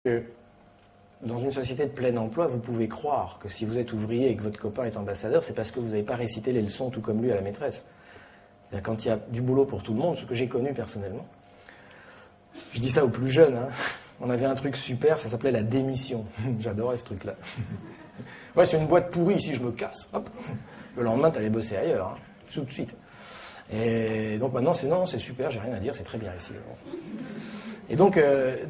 que dans une société de plein emploi, vous pouvez croire que si vous êtes ouvrier et que votre copain est ambassadeur, c'est parce que vous n'avez pas récité les leçons tout comme lui à la maîtresse. C'est-à-dire quand il y a du boulot pour tout le monde, ce que j'ai connu personnellement. Je dis ça aux plus jeunes, hein. On avait un truc super, ça s'appelait la démission. J'adorais ce truc-là. Ouais, c'est une boîte pourrie, ici je me casse. Hop. Le lendemain, t'allais bosser ailleurs, hein, tout de suite. Et donc maintenant, c'est super, j'ai rien à dire, c'est très bien ici. Et donc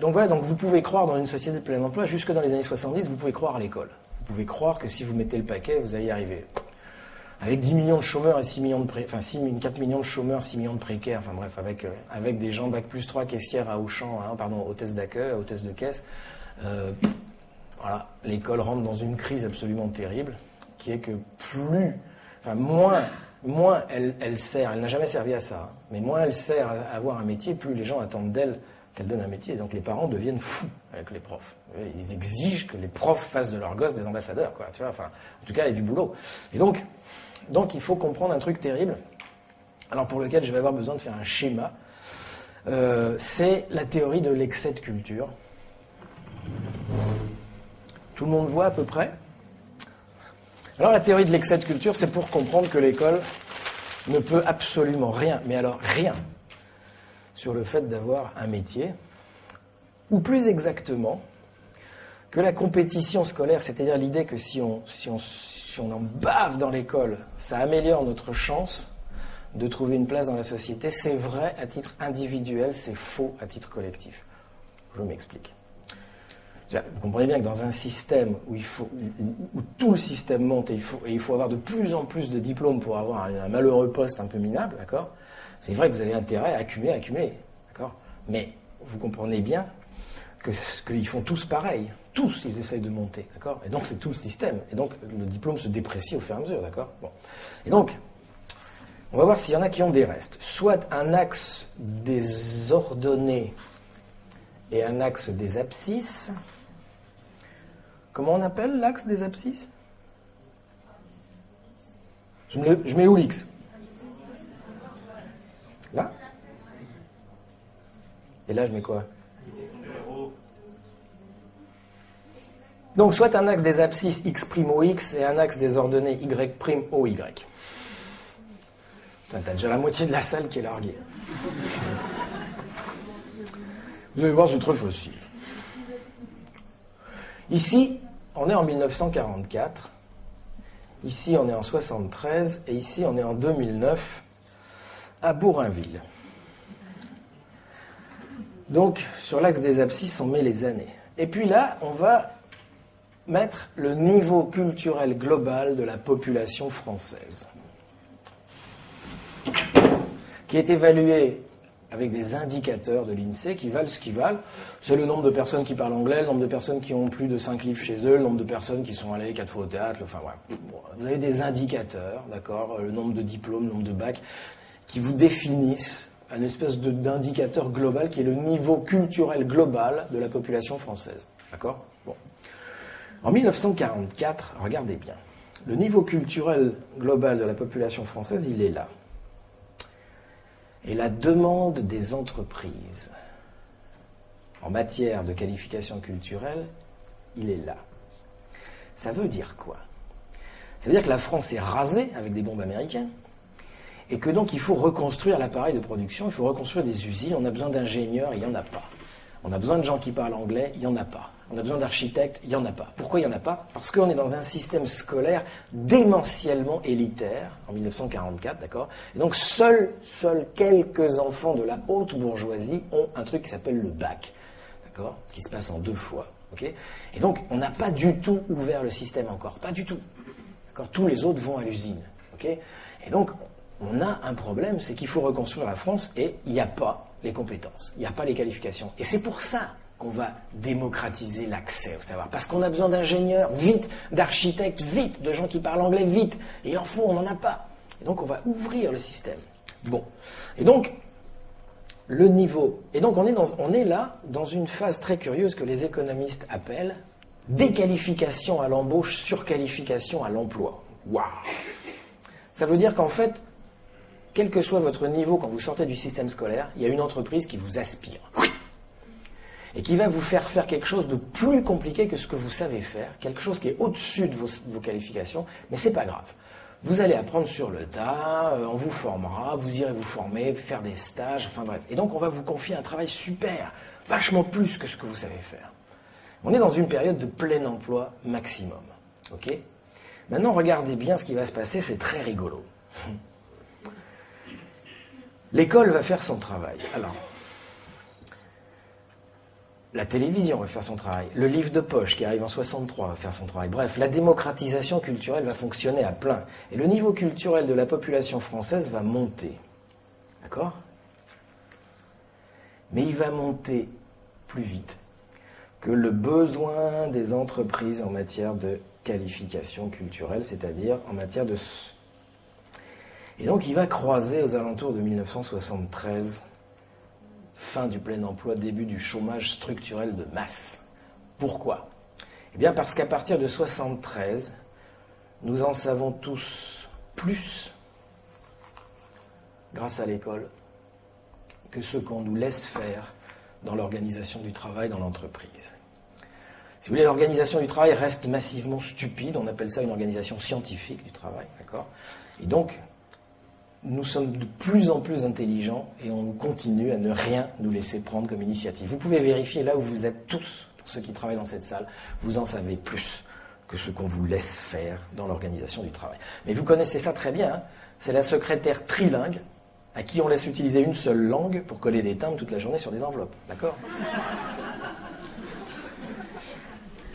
voilà, donc vous pouvez croire dans une société de plein emploi, jusque dans les années 70, vous pouvez croire à l'école. Vous pouvez croire que si vous mettez le paquet, vous allez y arriver. Avec 10 millions de chômeurs et 6 millions de 4 millions de chômeurs, 6 millions de précaires, enfin bref, avec des gens bac plus 3 caissières à Auchan, hein, pardon, hôtesse d'accueil, hôtesse de caisse, voilà, l'école rentre dans une crise absolument terrible, qui est que moins elle sert, elle n'a jamais servi à ça, hein, mais moins elle sert à avoir un métier, plus les gens attendent d'elle qu'elle donne un métier. Et donc les parents deviennent fous avec les profs. Ils exigent que les profs fassent de leurs gosses des ambassadeurs, quoi. Tu vois, enfin, en tout cas, il y a du boulot. Et donc il faut comprendre un truc terrible, alors pour lequel je vais avoir besoin de faire un schéma. C'est la théorie de l'excès de culture. Tout le monde voit à peu près? Alors la théorie de l'excès de culture, c'est pour comprendre que l'école ne peut absolument rien, mais alors rien, sur le fait d'avoir un métier, ou plus exactement, que la compétition scolaire, c'est-à-dire l'idée que si on en bave dans l'école, ça améliore notre chance de trouver une place dans la société, c'est vrai à titre individuel, c'est faux à titre collectif. Je m'explique. Vous comprenez bien que dans un système où tout le système monte et il faut avoir de plus en plus de diplômes pour avoir un malheureux poste un peu minable, d'accord ? C'est vrai que vous avez intérêt à accumuler, d'accord ? Mais vous comprenez bien qu'ils font tous pareil. Tous, ils essayent de monter, d'accord ? Et donc, c'est tout le système. Et donc, le diplôme se déprécie au fur et à mesure, d'accord ? Bon. Et donc, on va voir s'il y en a qui ont des restes. Soit un axe des ordonnées et un axe des abscisses. Comment on appelle l'axe des abscisses ? Je mets où l'X ? Là ? Et là, je mets quoi ? Donc, soit un axe des abscisses X'(OX) et un axe des ordonnées Y'(OY). T'as déjà la moitié de la salle qui est larguée. Vous allez voir, c'est très facile. Ici, on est en 1944. Ici, on est en 73. Et ici, on est en 2009, à Bourainville. Donc, sur l'axe des abscisses, on met les années. Et puis là, on va mettre le niveau culturel global de la population française, qui est évalué avec des indicateurs de l'INSEE qui valent ce qu'ils valent. C'est le nombre de personnes qui parlent anglais, le nombre de personnes qui ont plus de 5 livres chez eux, le nombre de personnes qui sont allées 4 fois au théâtre, enfin voilà. Vous avez des indicateurs, d'accord, le nombre de diplômes, le nombre de bacs, qui vous définissent une espèce d'indicateur global qui est le niveau culturel global de la population française, d'accord ? Bon. En 1944, regardez bien, le niveau culturel global de la population française, il est là. Et la demande des entreprises en matière de qualification culturelle, il est là. Ça veut dire quoi ? Ça veut dire que la France est rasée avec des bombes américaines et que donc il faut reconstruire l'appareil de production, il faut reconstruire des usines, on a besoin d'ingénieurs, il n'y en a pas. On a besoin de gens qui parlent anglais, il n'y en a pas. On a besoin d'architectes, il n'y en a pas. Pourquoi il n'y en a pas ? Parce qu'on est dans un système scolaire démentiellement élitaire, en 1944, d'accord ? Et donc seuls quelques enfants de la haute bourgeoisie ont un truc qui s'appelle le bac, d'accord ? Qui se passe en 2 fois, ok ? Et donc on n'a pas du tout ouvert le système encore, pas du tout, d'accord ? Tous les autres vont à l'usine, ok ? Et donc on a un problème, c'est qu'il faut reconstruire la France et il n'y a pas les compétences, il n'y a pas les qualifications. Et c'est pour ça qu'on va démocratiser l'accès au savoir. Parce qu'on a besoin d'ingénieurs, vite, d'architectes, vite, de gens qui parlent anglais, vite. Et il en faut, on n'en a pas. Et donc on va ouvrir le système. Bon. Et donc, le niveau... Et donc on est là dans une phase très curieuse que les économistes appellent déqualification à l'embauche, surqualification à l'emploi. Waouh! Ça veut dire qu'en fait, quel que soit votre niveau quand vous sortez du système scolaire, il y a une entreprise qui vous aspire. et qui va vous faire faire quelque chose de plus compliqué que ce que vous savez faire, quelque chose qui est au-dessus de vos qualifications, mais c'est pas grave. Vous allez apprendre sur le tas, on vous formera, vous irez vous former, faire des stages, enfin bref. Et donc on va vous confier un travail super, vachement plus que ce que vous savez faire. On est dans une période de plein emploi maximum. Ok ? Maintenant, regardez bien ce qui va se passer, c'est très rigolo. L'école va faire son travail. Alors, la télévision va faire son travail. Le livre de poche qui arrive en 63 va faire son travail. Bref, la démocratisation culturelle va fonctionner à plein. Et le niveau culturel de la population française va monter. D'accord ? Mais il va monter plus vite que le besoin des entreprises en matière de qualification culturelle, c'est-à-dire en matière de... Et donc il va croiser aux alentours de 1973, fin du plein emploi, début du chômage structurel de masse. Pourquoi ? Eh bien parce qu'à partir de 1973, nous en savons tous plus, grâce à l'école, que ce qu'on nous laisse faire dans l'organisation du travail dans l'entreprise. Si vous voulez, l'organisation du travail reste massivement stupide, on appelle ça une organisation scientifique du travail, d'accord ? Et donc, nous sommes de plus en plus intelligents et on continue à ne rien nous laisser prendre comme initiative. Vous pouvez vérifier là où vous êtes tous, pour ceux qui travaillent dans cette salle, vous en savez plus que ce qu'on vous laisse faire dans l'organisation du travail. Mais vous connaissez ça très bien, hein ? C'est la secrétaire trilingue à qui on laisse utiliser une seule langue pour coller des timbres toute la journée sur des enveloppes, d'accord ?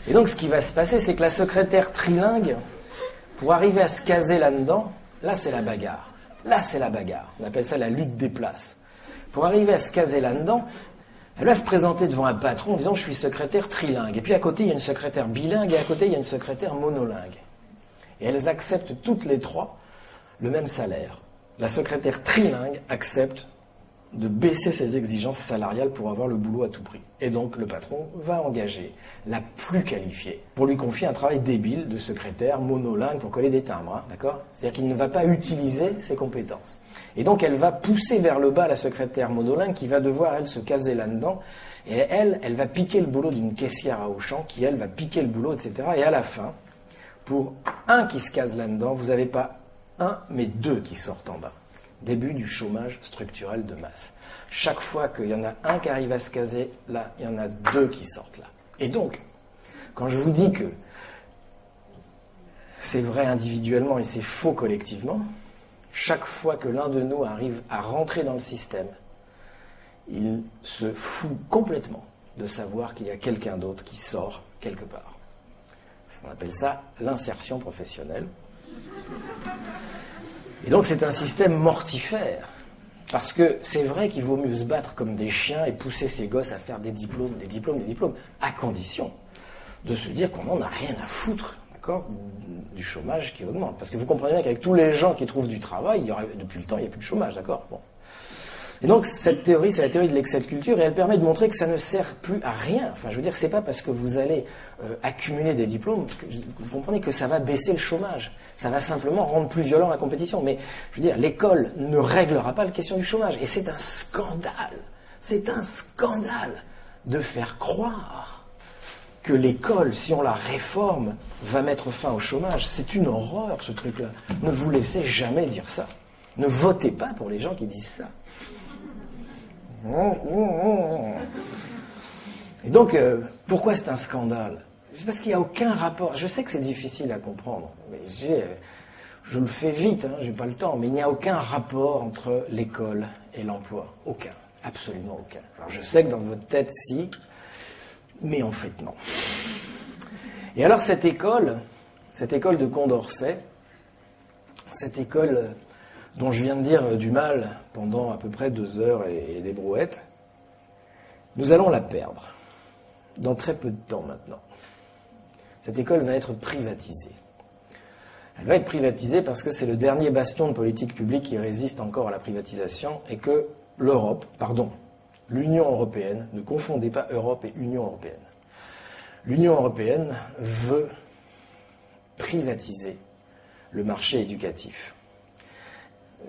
Et donc, ce qui va se passer, c'est que la secrétaire trilingue, pour arriver à se caser là-dedans, là, c'est la bagarre. Là, c'est la bagarre. On appelle ça la lutte des places. Pour arriver à se caser là-dedans, elle va se présenter devant un patron en disant « je suis secrétaire trilingue ». Et puis à côté, il y a une secrétaire bilingue et à côté, il y a une secrétaire monolingue. Et elles acceptent toutes les trois le même salaire. La secrétaire trilingue accepte de baisser ses exigences salariales pour avoir le boulot à tout prix. Et donc le patron va engager la plus qualifiée pour lui confier un travail débile de secrétaire monolingue pour coller des timbres, hein, d'accord ? C'est-à-dire qu'il ne va pas utiliser ses compétences. Et donc elle va pousser vers le bas la secrétaire monolingue qui va devoir, elle, se caser là-dedans. Et elle va piquer le boulot d'une caissière à Auchan qui, elle, va piquer le boulot, etc. Et à la fin, pour un qui se case là-dedans, vous n'avez pas un, mais deux qui sortent en bas. Début du chômage structurel de masse. Chaque fois qu'il y en a un qui arrive à se caser, là, il y en a deux qui sortent là. Et donc, quand je vous dis que c'est vrai individuellement et c'est faux collectivement, chaque fois que l'un de nous arrive à rentrer dans le système, il se fout complètement de savoir qu'il y a quelqu'un d'autre qui sort quelque part. On appelle ça l'insertion professionnelle. Et donc c'est un système mortifère, parce que c'est vrai qu'il vaut mieux se battre comme des chiens et pousser ses gosses à faire des diplômes, à condition de se dire qu'on n'en a rien à foutre, d'accord, du chômage qui augmente. Parce que vous comprenez bien qu'avec tous les gens qui trouvent du travail, depuis le temps, il n'y a plus de chômage, d'accord ? Bon. Et donc cette théorie, c'est la théorie de l'excès de culture, et elle permet de montrer que ça ne sert plus à rien. Enfin, je veux dire, c'est pas parce que vous allez accumuler des diplômes que vous comprenez que ça va baisser le chômage. Ça va simplement rendre plus violent la compétition. Mais je veux dire, l'école ne réglera pas la question du chômage. Et c'est un scandale de faire croire que l'école, si on la réforme, va mettre fin au chômage. C'est une horreur, ce truc-là. Ne vous laissez jamais dire ça. Ne votez pas pour les gens qui disent ça. Et donc, pourquoi c'est un scandale ? C'est parce qu'il n'y a aucun rapport. Je sais que c'est difficile à comprendre, mais je le fais vite, hein, j'ai pas le temps, mais il n'y a aucun rapport entre l'école et l'emploi. Aucun, absolument aucun. Alors je sais que dans votre tête, si, mais en fait, non. Et alors cette école de Condorcet, cette école dont je viens de dire du mal pendant à peu près 2 heures et des brouettes, nous allons la perdre dans très peu de temps maintenant. Cette école va être privatisée. Elle va être privatisée parce que c'est le dernier bastion de politique publique qui résiste encore à la privatisation et que l'Union européenne, ne confondez pas Europe et Union européenne. L'Union européenne veut privatiser le marché éducatif.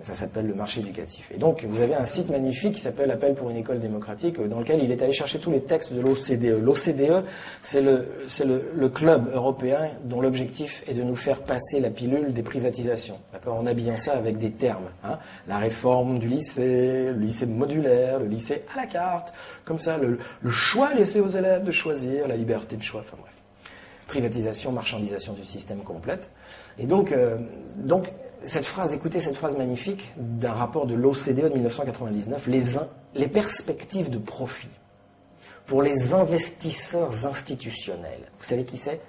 Ça s'appelle le marché éducatif. Et donc, vous avez un site magnifique qui s'appelle Appel pour une école démocratique, dans lequel il est allé chercher tous les textes de l'OCDE. L'OCDE, c'est le club européen dont l'objectif est de nous faire passer la pilule des privatisations. D'accord, en habillant ça avec des termes. Hein. La réforme du lycée, le lycée modulaire, le lycée à la carte. Comme ça, le choix laissé aux élèves de choisir, la liberté de choix. Enfin bref. Privatisation, marchandisation du système complète. Et donc cette phrase, écoutez cette phrase magnifique d'un rapport de l'OCDE de 1999, les perspectives de profit pour les investisseurs institutionnels. Vous savez qui c'est?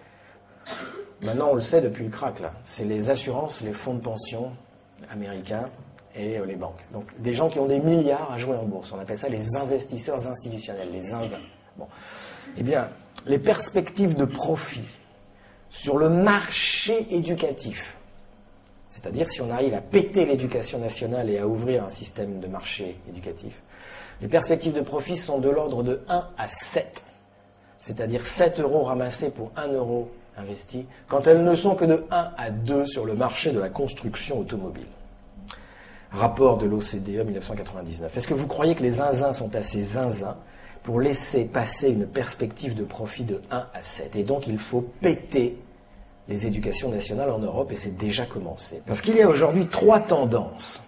Maintenant, on le sait depuis le crack, là. C'est les assurances, les fonds de pension américains et les banques. Donc, des gens qui ont des milliards à jouer en bourse. On appelle ça les investisseurs institutionnels, les zinzins. Bon. Eh bien, les perspectives de profit sur le marché éducatif, c'est-à-dire si on arrive à péter l'éducation nationale et à ouvrir un système de marché éducatif, les perspectives de profit sont de l'ordre de 1 à 7, c'est-à-dire 7 euros ramassés pour 1 euro investi, quand elles ne sont que de 1 à 2 sur le marché de la construction automobile. Rapport de l'OCDE 1999. Est-ce que vous croyez que les zinzins sont assez zinzins pour laisser passer une perspective de profit de 1 à 7? Et donc il faut péter les éducations nationales en Europe, et c'est déjà commencé. Parce qu'il y a aujourd'hui 3 tendances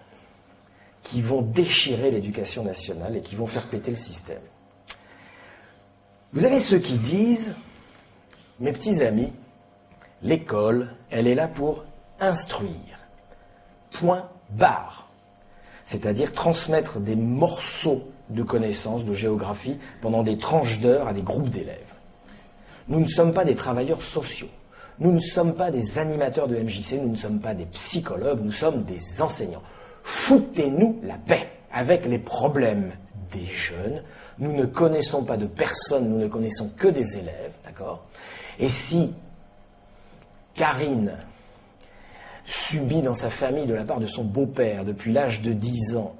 qui vont déchirer l'éducation nationale et qui vont faire péter le système. Vous avez ceux qui disent, mes petits amis, l'école, elle est là pour instruire. Point barre. C'est-à-dire transmettre des morceaux de connaissances, de géographie, pendant des tranches d'heures à des groupes d'élèves. Nous ne sommes pas des travailleurs sociaux. Nous ne sommes pas des animateurs de MJC, nous ne sommes pas des psychologues, nous sommes des enseignants. Foutez-nous la paix avec les problèmes des jeunes. Nous ne connaissons pas de personne, nous ne connaissons que des élèves, d'accord? Et si Karine subit dans sa famille de la part de son beau-père depuis l'âge de 10 ans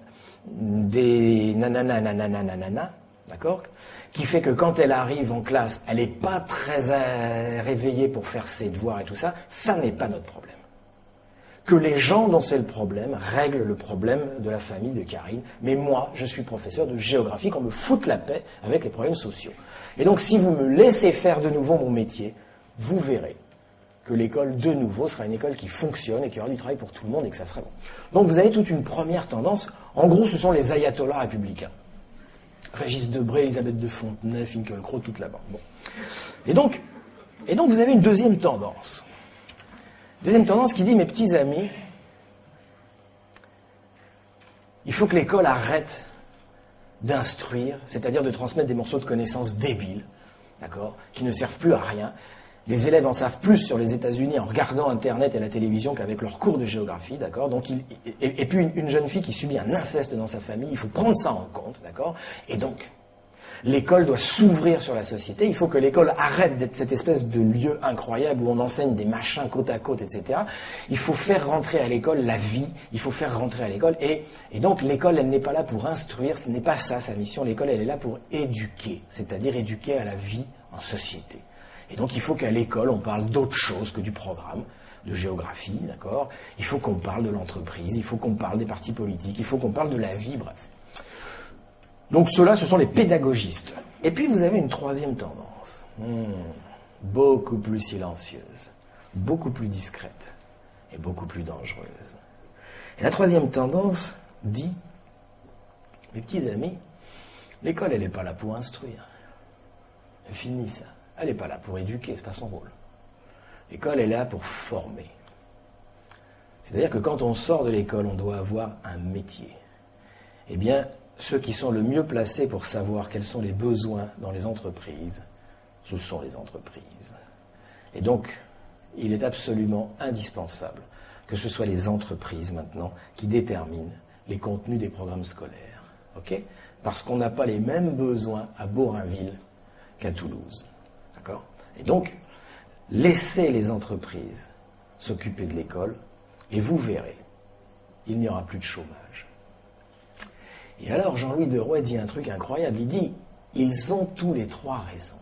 des nanana, d'accord, qui fait que quand elle arrive en classe, elle n'est pas très réveillée pour faire ses devoirs et tout ça, ça n'est pas notre problème. Que les gens dont c'est le problème règlent le problème de la famille de Karine, mais moi, je suis professeur de géographie, qu'on me foute la paix avec les problèmes sociaux. Et donc, si vous me laissez faire de nouveau mon métier, vous verrez que l'école, de nouveau, sera une école qui fonctionne et qui aura du travail pour tout le monde et que ça sera bon. Donc, vous avez toute une première tendance. En gros, ce sont les ayatollahs républicains. Régis Debray, Elisabeth de Fontenay, Finkielkraut, toute la bande. Bon. Et donc, vous avez une deuxième tendance. Deuxième tendance qui dit, mes petits amis, il faut que l'école arrête d'instruire, c'est-à-dire de transmettre des morceaux de connaissances débiles, d'accord, qui ne servent plus à rien. Les élèves en savent plus sur les États-Unis en regardant Internet et la télévision qu'avec leurs cours de géographie, d'accord. Donc, et puis une jeune fille qui subit un inceste dans sa famille, il faut prendre ça en compte, d'accord. Et donc, l'école doit s'ouvrir sur la société. Il faut que l'école arrête d'être cette espèce de lieu incroyable où on enseigne des machins côte à côte, etc. Il faut faire rentrer à l'école la vie. Il faut faire rentrer à l'école. Et donc, l'école, elle n'est pas là pour instruire. Ce n'est pas ça, sa mission. L'école, elle est là pour éduquer. C'est-à-dire éduquer à la vie en société. Et donc, il faut qu'à l'école, on parle d'autre chose que du programme de géographie, d'accord. Il faut qu'on parle de l'entreprise. Il faut qu'on parle des partis politiques. Il faut qu'on parle de la vie, bref. Donc ceux-là, ce sont les pédagogistes. Et puis vous avez une troisième tendance, beaucoup plus silencieuse, beaucoup plus discrète et beaucoup plus dangereuse. Et la troisième tendance dit, mes petits amis, l'école, elle n'est pas là pour instruire. C'est fini ça. Elle n'est pas là pour éduquer, c'est pas son rôle. L'école est là pour former. C'est-à-dire que quand on sort de l'école, on doit avoir un métier. Eh bien, ceux qui sont le mieux placés pour savoir quels sont les besoins dans les entreprises, ce sont les entreprises. Et donc, il est absolument indispensable que ce soit les entreprises maintenant qui déterminent les contenus des programmes scolaires. Okay ? Parce qu'on n'a pas les mêmes besoins à Borainville qu'à Toulouse. D'accord ? Et donc, laissez les entreprises s'occuper de l'école et vous verrez, il n'y aura plus de chômage. Et alors Jean-Louis Deroy dit un truc incroyable, il dit, ils ont tous les 3 raisons.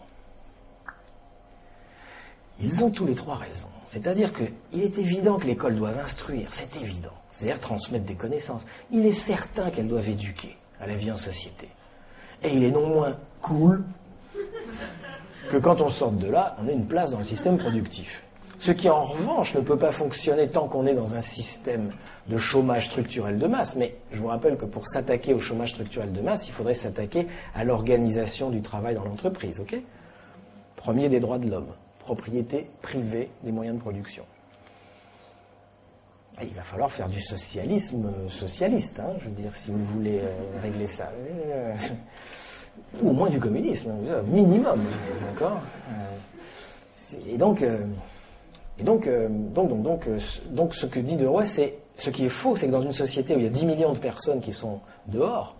Ils ont tous les 3 raisons. C'est-à-dire qu'il est évident que l'école doit instruire, c'est évident, c'est-à-dire transmettre des connaissances. Il est certain qu'elle doit éduquer à la vie en société. Et il est non moins cool que quand on sort de là, on ait une place dans le système productif. Ce qui, en revanche, ne peut pas fonctionner tant qu'on est dans un système de chômage structurel de masse. Mais je vous rappelle que pour s'attaquer au chômage structurel de masse, il faudrait s'attaquer à l'organisation du travail dans l'entreprise, ok ? Premier des droits de l'homme, propriété privée des moyens de production. Et il va falloir faire du socialisme socialiste, hein, je veux dire, si vous voulez régler ça. Ou au moins du communisme, minimum, d'accord ? Et donc, ce que dit Deroy, c'est ce qui est faux, c'est que dans une société où il y a 10 millions de personnes qui sont dehors,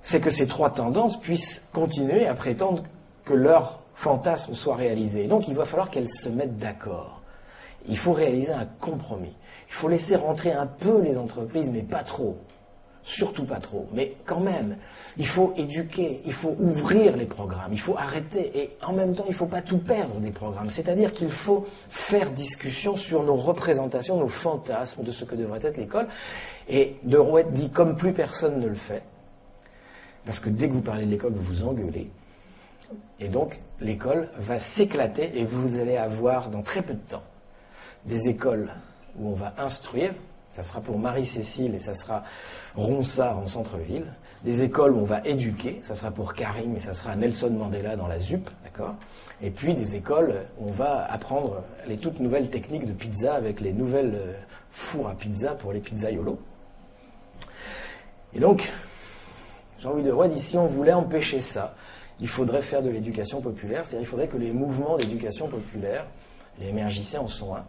c'est que ces trois tendances puissent continuer à prétendre que leur fantasme soit réalisé. Et donc, il va falloir qu'elles se mettent d'accord. Il faut réaliser un compromis. Il faut laisser rentrer un peu les entreprises, mais pas trop. Surtout pas trop, mais quand même, il faut éduquer, il faut ouvrir les programmes, il faut arrêter, et en même temps, il ne faut pas tout perdre des programmes. C'est-à-dire qu'il faut faire discussion sur nos représentations, nos fantasmes de ce que devrait être l'école. Et Derouet dit, comme plus personne ne le fait, parce que dès que vous parlez de l'école, vous vous engueulez, et donc l'école va s'éclater, et vous allez avoir, dans très peu de temps, des écoles où on va instruire. Ça sera pour Marie-Cécile et ça sera Ronsard en centre-ville. Des écoles où on va éduquer, ça sera pour Karim et ça sera Nelson Mandela dans la ZUP, d'accord ? Et puis des écoles où on va apprendre les toutes nouvelles techniques de pizza avec les nouvelles fours à pizza pour les pizzaiolos. Et donc, Jean-Louis Deroy dit, si on voulait empêcher ça, il faudrait faire de l'éducation populaire, c'est-à-dire il faudrait que les mouvements d'éducation populaire, les émergiciens en sont un,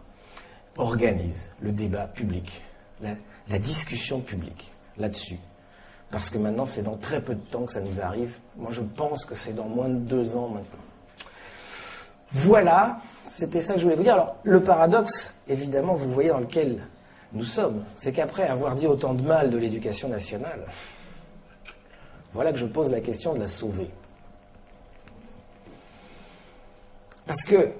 organisent le débat public. La discussion publique là-dessus. Parce que maintenant, c'est dans très peu de temps que ça nous arrive. Moi, je pense que c'est dans moins de 2 ans maintenant. Voilà, c'était ça que je voulais vous dire. Alors, le paradoxe, évidemment, vous voyez dans lequel nous sommes, c'est qu'après avoir dit autant de mal de l'éducation nationale, voilà que je pose la question de la sauver. Parce que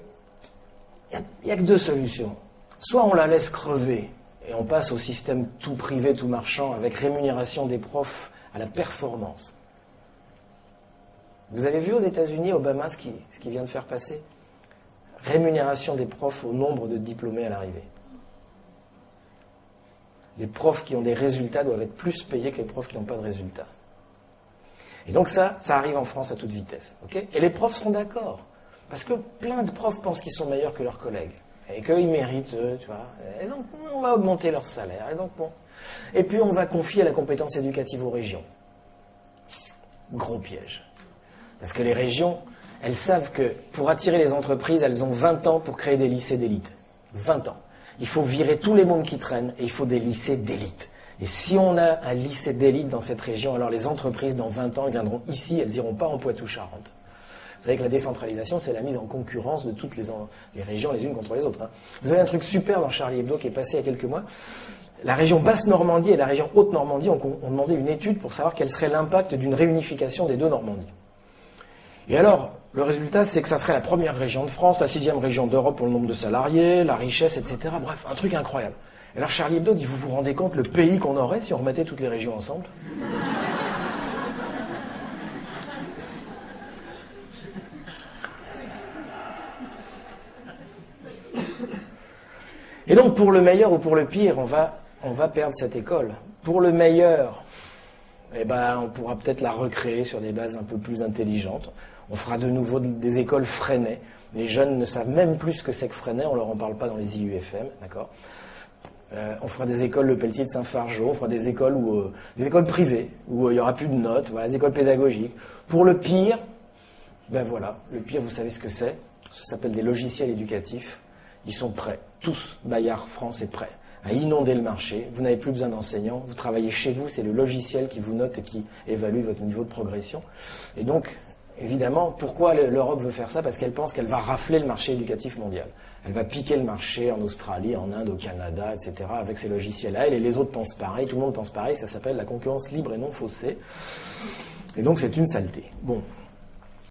il n'y a que 2 solutions. Soit on la laisse crever, et on passe au système tout privé, tout marchand, avec rémunération des profs à la performance. Vous avez vu aux États-Unis, Obama, ce qu'il vient de faire passer ? Rémunération des profs au nombre de diplômés à l'arrivée. Les profs qui ont des résultats doivent être plus payés que les profs qui n'ont pas de résultats. Et donc ça arrive en France à toute vitesse. Okay ? Et les profs seront d'accord. Parce que plein de profs pensent qu'ils sont meilleurs que leurs collègues. Et qu'ils méritent, tu vois. Et donc, on va augmenter leur salaire. Et donc, bon. Et puis, on va confier la compétence éducative aux régions. Gros piège. Parce que les régions, elles savent que pour attirer les entreprises, elles ont 20 ans pour créer des lycées d'élite. 20 ans. Il faut virer tous les mômes qui traînent et il faut des lycées d'élite. Et si on a un lycée d'élite dans cette région, alors les entreprises, dans 20 ans, elles viendront ici, elles n'iront pas en Poitou-Charentes. Vous savez que la décentralisation, c'est la mise en concurrence de toutes les régions les unes contre les autres. Hein. Vous avez un truc super dans Charlie Hebdo qui est passé il y a quelques mois. La région Basse-Normandie et la région Haute-Normandie ont demandé une étude pour savoir quel serait l'impact d'une réunification des 2 Normandies. Et alors, le résultat, c'est que ça serait la première région de France, la 6e région d'Europe pour le nombre de salariés, la richesse, etc. Bref, un truc incroyable. Et alors Charlie Hebdo dit, vous vous rendez compte le pays qu'on aurait si on remettait toutes les régions ensemble ? Et donc, pour le meilleur ou pour le pire, on va perdre cette école. Pour le meilleur, eh ben, on pourra peut-être la recréer sur des bases un peu plus intelligentes. On fera de nouveau des écoles Freinet. Les jeunes ne savent même plus ce que c'est que Freinet, on leur en parle pas dans les IUFM, d'accord ? On fera des écoles Le Pelletier de Saint-Fargeau, on fera des écoles privées, où il n'y aura plus de notes, voilà, des écoles pédagogiques. Pour le pire, ben voilà, le pire, vous savez ce que c'est ? Ça s'appelle des logiciels éducatifs. Ils sont prêts. Tous, Bayard France est prêt à inonder le marché. Vous n'avez plus besoin d'enseignants. Vous travaillez chez vous. C'est le logiciel qui vous note et qui évalue votre niveau de progression. Et donc, évidemment, pourquoi l'Europe veut faire ça ? Parce qu'elle pense qu'elle va rafler le marché éducatif mondial. Elle va piquer le marché en Australie, en Inde, au Canada, etc. avec ces logiciels-là. Et les autres pensent pareil. Tout le monde pense pareil. Ça s'appelle la concurrence libre et non faussée. Et donc, c'est une saleté. Bon.